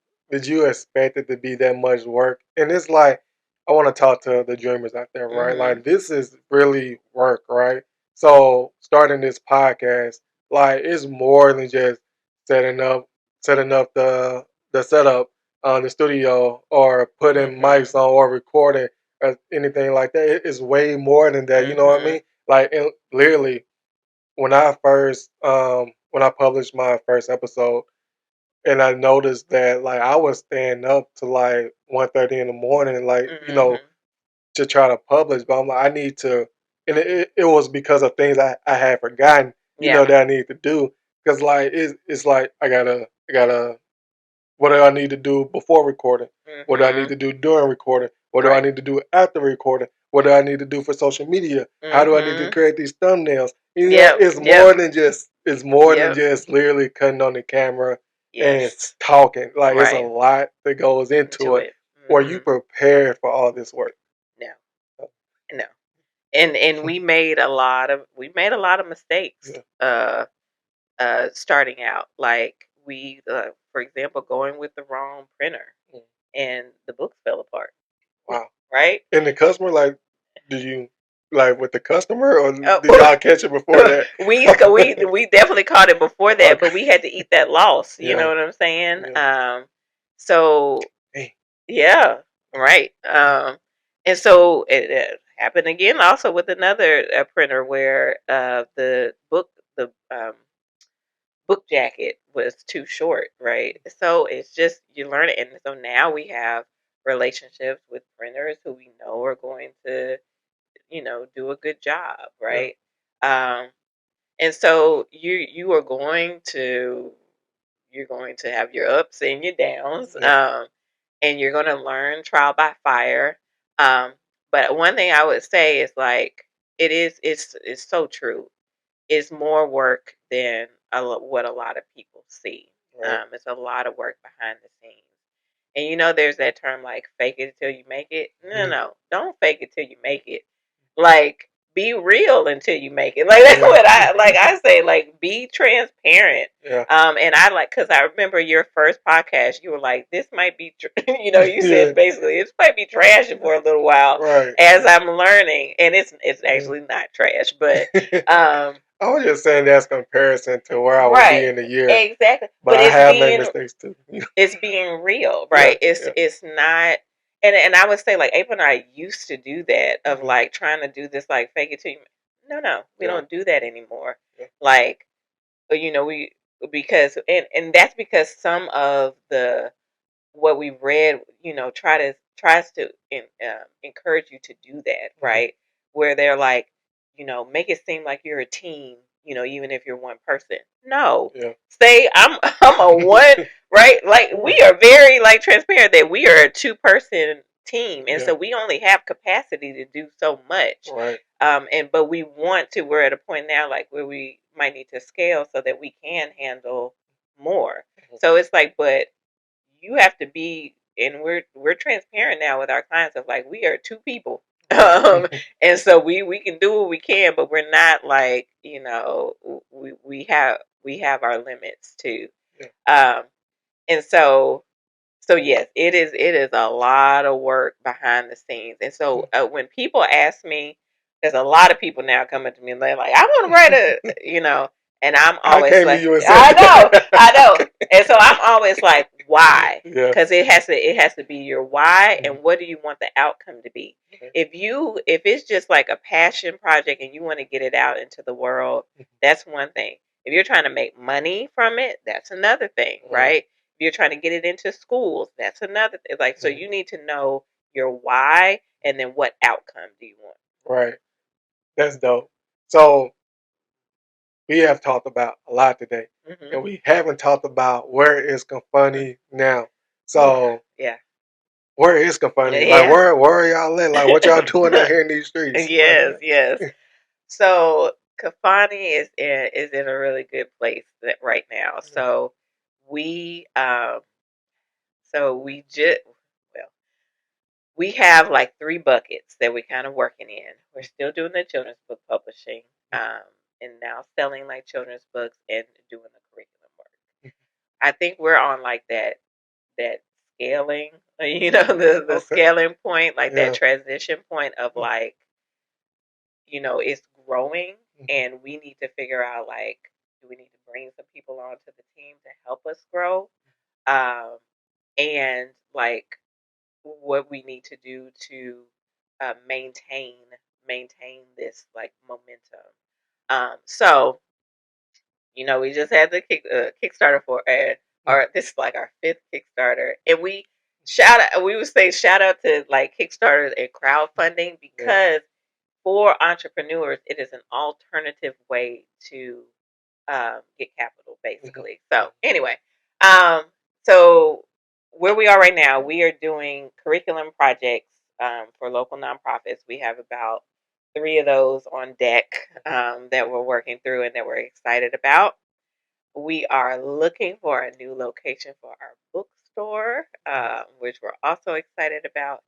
expect it to be that much work? And it's like, I want to talk to the dreamers out there, right? Like, this is really work, right? So starting this podcast, like, it's more than just setting up the setup on the studio or putting mics on or recording or anything like that. It is way more than that. You know what I mean? Like, literally, when I published my first episode, and I noticed that like I was staying up to like 1:30 in the morning, like to try to publish. But I'm like, I need to, and it was because of things I had forgotten, that I need to do. Because like it's like I gotta what do I need to do before recording? What do I need to do during recording? What do I need to do after recording? What do I need to do for social media? How do I need to create these thumbnails? It's more than just literally cutting on the camera and talking. Like it's a lot that goes into it. Or you prepared for all this work? No, no. And we made a lot of mistakes. Starting out, like we, for example, going with the wrong printer, and the books fell apart. Wow! Right? And the customer, like, did you like with the customer, or did y'all catch it before that? we definitely caught it before that, but we had to eat that loss. You know what I'm saying? So yeah, right. And so it happened again also with another printer where the book jacket was too short, right? So it's just you learn it, and so now we have relationships with printers who we know are going to, do a good job, right? And so you are going to have your ups and your downs, and you're going to learn trial by fire. But one thing I would say is like it's so true. It's more work than what a lot of people see. Right. It's a lot of work behind the scenes. And you know, there's that term like fake it till you make it. No, don't fake it till you make it. Like, be real until you make it. Like that's what I say. Like, be transparent. Yeah. And I like because I remember your first podcast. You were like, "This might be," you know, you said basically, "This might be trash for a little while." Right. As I'm learning, and it's actually not trash, but I was just saying that's comparison to where I would be in a year. exactly. But I have made mistakes too. It's being real, right? It's not. And I would say like April and I used to do that of like trying to do this like fake it till you. No, we don't do that anymore. Like, you know, we because and that's because some of the what we read, you know, tries to encourage you to do that, right? Where they're like, you know, make it seem like you're a team, you know, even if you're one person. No, say I'm a one, right? Like we are very like transparent that we are a 2-person team, and so we only have capacity to do so much, right? But we want to. We're at a point now like where we might need to scale so that we can handle more. So it's like, but you have to be, and we're transparent now with our clients of like we are 2 people, and so we can do what we can, but we're not like, you know, we have our limits too, and so yes, it is a lot of work behind the scenes, and so when people ask me, there's a lot of people now coming to me and they're like, I want to write a, you know, and I'm always like, I know, and so I'm always like, why? Because it has to be your why, and what do you want the outcome to be? If it's just like a passion project and you want to get it out into the world, that's one thing. If you're trying to make money from it, that's another thing, right? If you're trying to get it into schools, that's another thing. Like, so you need to know your why and then what outcome do you want. Right. That's dope. So we have talked about a lot today, and we haven't talked about where is Kifani now. So where is Kifani? Like where are y'all at? Like what y'all doing out here in these streets? Yes. So Kifani is in a really good place right now. So we just well, we have like 3 buckets that we're kind of working in. We're still doing the children's book publishing, and now selling like children's books and doing the curriculum work. I think we're on like that scaling, you know, the scaling point, like that transition point of like, you know, it's growing, and we need to figure out like, do we need to bring some people onto the team to help us grow, and like what we need to do to maintain this like momentum. So you know, we just had the Kickstarter for, or this is like our 5th Kickstarter, and we would say shout out to like Kickstarter and crowdfunding because for entrepreneurs it is an alternative way to get capital basically. So anyway, so where we are right now, we are doing curriculum projects for local nonprofits. We have about 3 of those on deck that we're working through and that we're excited about. We are looking for a new location for our bookstore, which we're also excited about.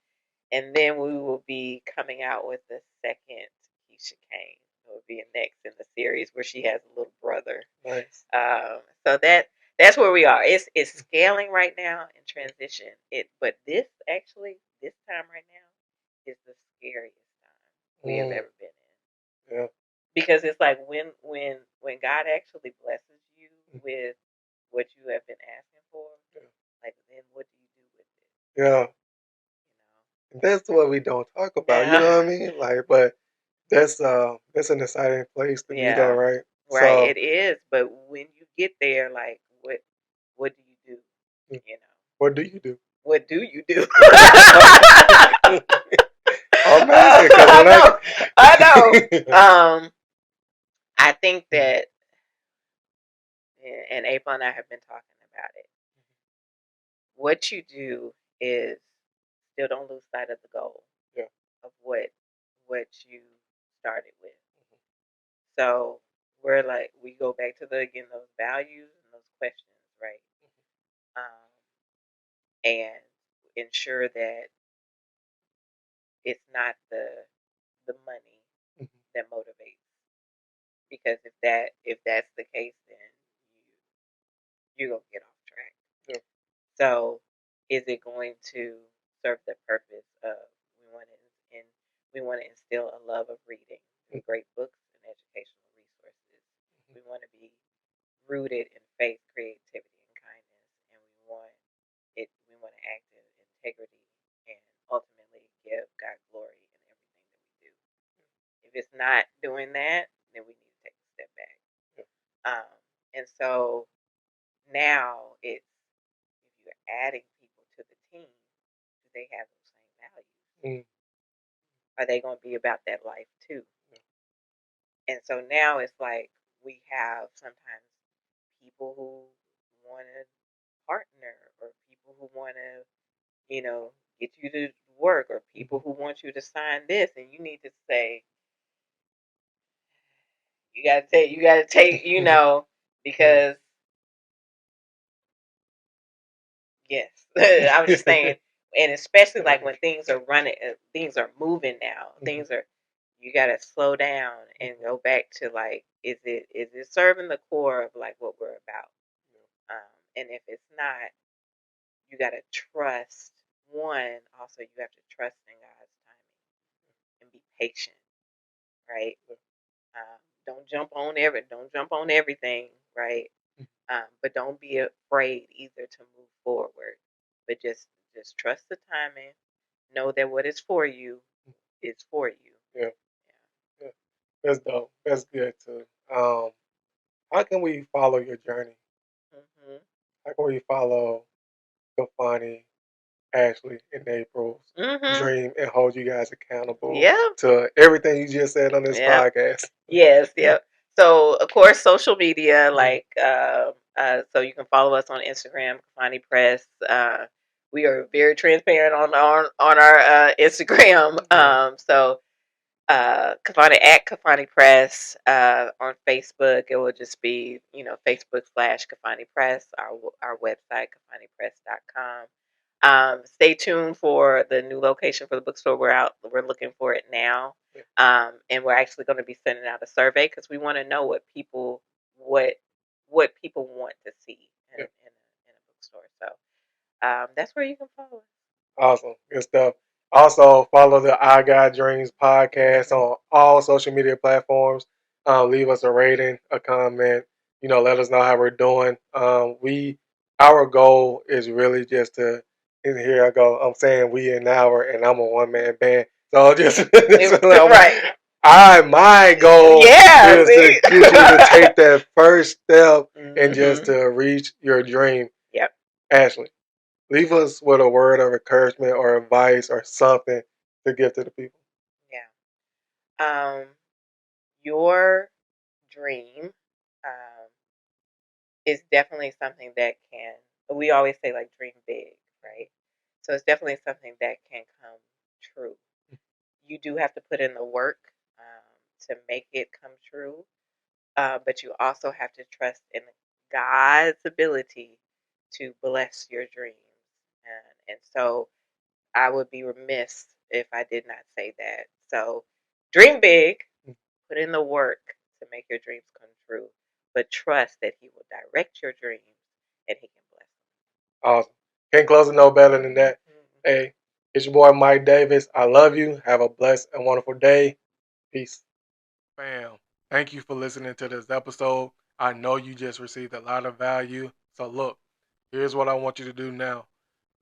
And then we will be coming out with the second Keisha Kane. It will be next in the series where she has a little brother. Nice. So that's where we are. It's scaling right now in transition. But this time right now is the scariest time we have ever been in. Yeah. Because it's like when God actually blesses you with what you have been asking for, like then what do you do with it? Yeah. That's what we don't talk about. You know what I mean? Like, but that's an exciting place to be though, right? Right, so, it is. But when you get there, like what do you do? You know. What do you do? What do you do? I'm asking because I know. I think that, and April and I have been talking about it. What you do is still don't lose sight of the goal of what you started with. So we're like we go back to those values and those questions, right? and ensure that it's not the money that motivates. Because if that's the case, then you're gonna get off track. Yeah. So, is it going to serve the purpose of we want to instill a love of reading through great books and educational resources. We want to be rooted in faith, creativity, and kindness, and we want to act in integrity and ultimately give God glory in everything that we do. If it's not doing that, then we need to take a step back. And so now it's if you're adding people to the team, do they have those same values? Are they going to be about that life too? And so now it's like we have sometimes people who want to partner, or people who want to, get you to work, or people who want you to sign this, and you need to say, you got to take, because yes, I was just saying, and especially like when things are running, things are moving now, you got to slow down and go back to like, is it serving the core of like what we're about? And if it's not, you got to trust. One, also you have to trust in God's timing and be patient, right? Don't jump on everything, right? But don't be afraid either to move forward. But just trust the timing. Know that what is for you is for you. Yeah. That's dope. That's good too. How can we follow your journey? How can we follow Kifani, Ashley, and April's dream and hold you guys accountable to everything you just said on this podcast? Yes, yep. So, of course, social media, like, so you can follow us on Instagram, Kifani Press. We are very transparent on our Instagram. So Kifani Press, on Facebook. It will just be, Facebook/Kifani Press, our website, kifanipress.com. Stay tuned for the new location for the bookstore. We're looking for it now. And we're actually going to be sending out a survey because we want to know what people want to see in a bookstore. So that's where you can follow us. Awesome. Good stuff. Also, follow the I Got Dreams podcast on all social media platforms. Leave us a rating, a comment. Let us know how we're doing. Our goal is really just to, and here I go, I'm saying we an hour, and I'm a one-man band. So just, right. My goal is to get you to take that first step and just to reach your dream. Yep. Ashley, leave us with a word of encouragement or advice or something to give to the people. Yeah. Your dream is definitely something that can, we always say like dream big, right? So it's definitely something that can come true. You do have to put in the work to make it come true. But you also have to trust in God's ability to bless your dreams. And so I would be remiss if I did not say that. So dream big, put in the work to make your dreams come true, but trust that He will direct your dreams and He can bless them. Awesome. Can't close it no better than that. Hey, it's your boy Mike Davis. I love you. Have a blessed and wonderful day. Peace. Bam. Thank you for listening to this episode. I know you just received a lot of value. So look, here's what I want you to do now.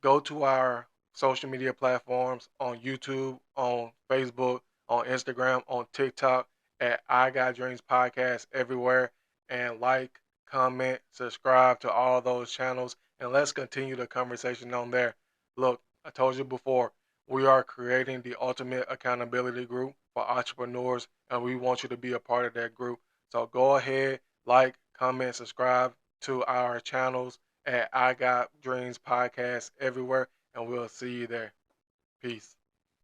Go to our social media platforms on YouTube, on Facebook, on Instagram, on TikTok at I Got Dreams Podcast everywhere, and like, comment, subscribe to all those channels, and let's continue the conversation on there. Look, I told you before, we are creating the ultimate accountability group for entrepreneurs, and we want you to be a part of that group. So go ahead, like, comment, subscribe to our channels at I Got Dreams Podcast everywhere, and we'll see you there. Peace.